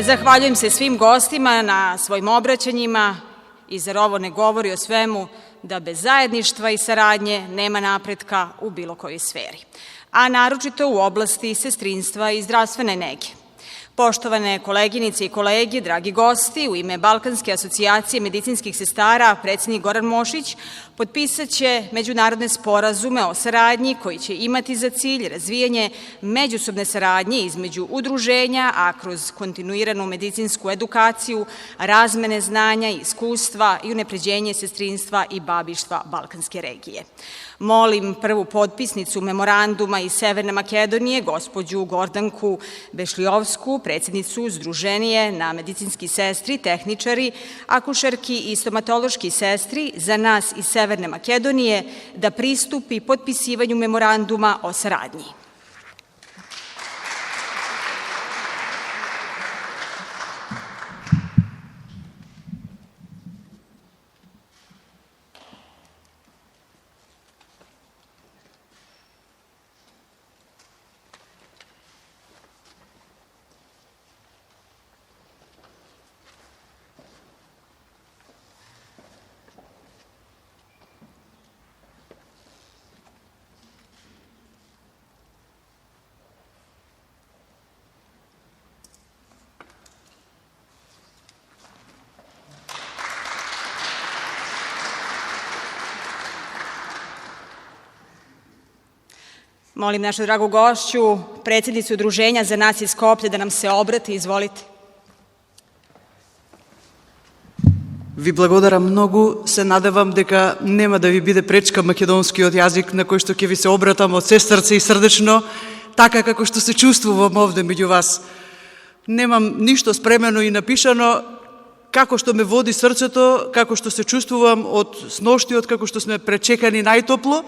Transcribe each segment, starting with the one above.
Zahvaljujem se svim gostima na svojim obraćanjima i zar ovo ne govori o svemu da bez zajedništva i saradnje nema napretka u bilo kojoj sferi, a naročito u oblasti sestrinstva i zdravstvene nege. Poštovane koleginice i kolege, dragi gosti, u ime Balkanske asocijacije medicinskih sestara, predsednik Goran Mošić potpisat će međunarodne sporazume o saradnji koji će imati za cilj razvijanje međusobne saradnje između udruženja, a kroz kontinuiranu medicinsku edukaciju, razmene znanja i iskustva i unapređenje sestrinstva i babištva Balkanske regije. Molim prvu potpisnicu memoranduma iz Severne Makedonije, gospođu Gordanku Bešlijovsku, predsednicu Združenije na medicinski sestri, tehničari, akušerki i stomatološki sestri za nas iz Severne Makedonije, da pristupi potpisivanju memoranduma o saradnji. Molim našu dragu gošću, predsednicu Udruženja za nas iz Skoplja, da nam se obrati. Izvolite. Ви благодарам многу, се надевам дека нема да ви биде пречка македонскиот јазик на кој што ќе ви се обратам од се срце и срдечно, така како што се чувствувам овде меѓу вас. Немам ништо спремено и напишано, како што ме води срцето, како што се чувствувам од сноштиот, како што сме пречекани најтопло,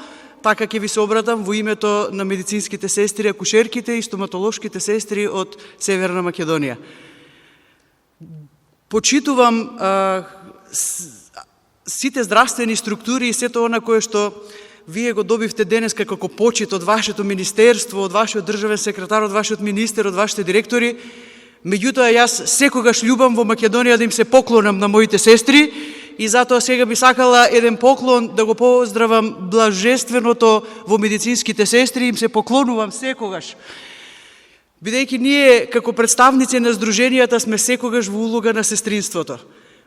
така ќе ви се обратам во името на медицинските сестри, акушерките и стоматолошките сестри од Северна Македонија. Почитувам сите здравствени структури и сето она кое што вие го добивте денеска како почит од вашето министерство, од вашиот државен секретар, од вашиот министер, од вашите директори. Меѓутоа, јас секогаш љубам во Македонија да им се поклонам на моите сестри и затоа сега би сакала еден поклон да го поздравам блажественото во медицинските сестри, им се поклонувам секогаш. Бидејќи ние како представници на здруженијата сме секогаш во улога на сестринството.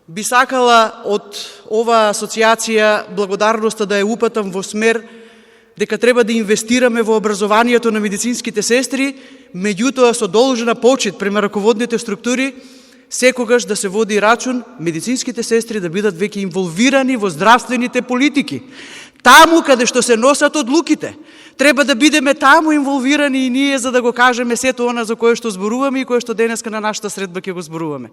Би сакала од оваа асоциација благодарноста да ја упатам во смер дека треба да инвестираме во образованието на медицинските сестри, меѓутоа со должна почит према раководните структури, секогаш да се води рачун медицинските сестри да бидат веќе инволвирани во здравствените политики. Таму каде што се носат одлуките, треба да бидеме таму инволвирани и ние за да го кажеме сето она за кое што зборуваме и кое што денеска на нашата средба ќе го зборуваме.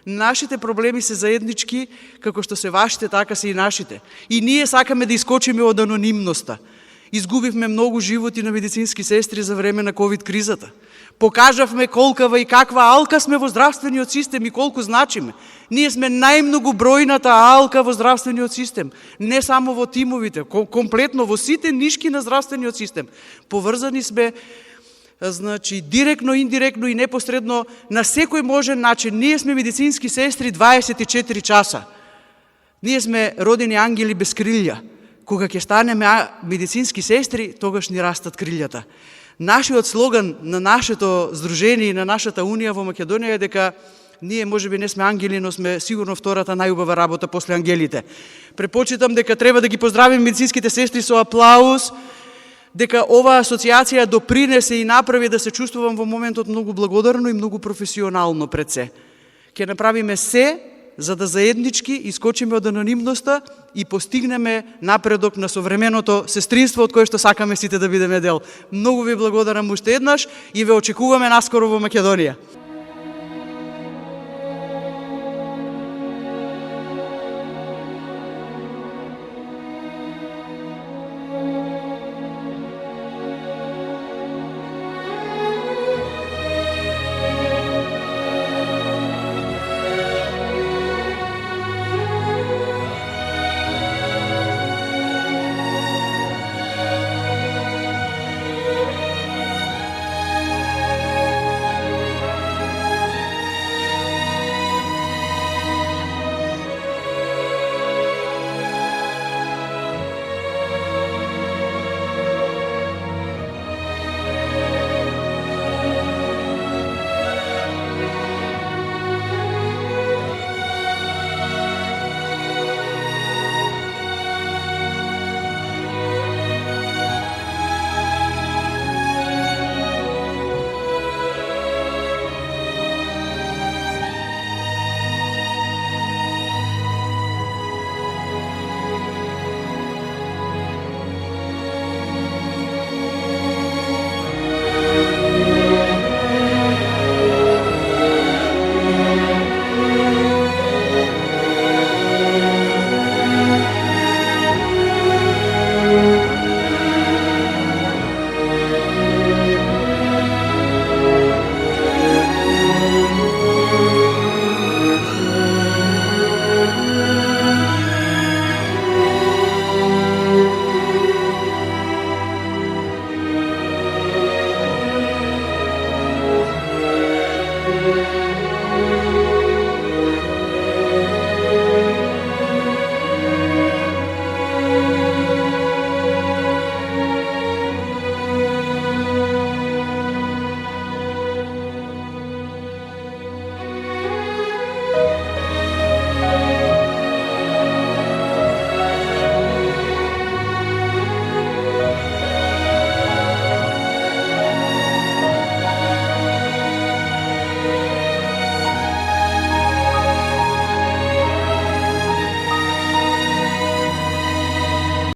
Нашите проблеми се заеднички, како што се вашите, така се и нашите. И ние сакаме да искочиме од анонимноста. Изгубивме многу животи на медицински сестри за време на ковид кризата. Покажавме колкава и каква алка сме во здравствениот систем и колку значиме. Ние сме најмногу бројната алка во здравствениот систем. Не само во тимовите, комплетно во сите нишки на здравствениот систем. Поврзани сме, значи, директно, индиректно и непосредно на секој можен начин. Ние сме медицински сестри 24 часа. Ние сме родени ангели без крилја. Кога ќе станеме медицински сестри, тогаш ни растат крилјата. Нашиот слоган на нашето здружение и на нашата унија во Македонија е дека ние можеби не сме ангели, но сме сигурно втората најубава работа после ангелите. Препочитам дека треба да ги поздравим медицинските сестри со аплауз, дека оваа асоциација допринесе и направи да се чувствувам во моментот многу благодарно и многу професионално пред се. Ќе направиме се за да заеднички искочиме од анонимноста и постигнеме напредок на современото сестринство од кое што сакаме сите да бидеме дел. Многу ви благодарам уште еднаш и ве очекуваме наскоро во Македонија.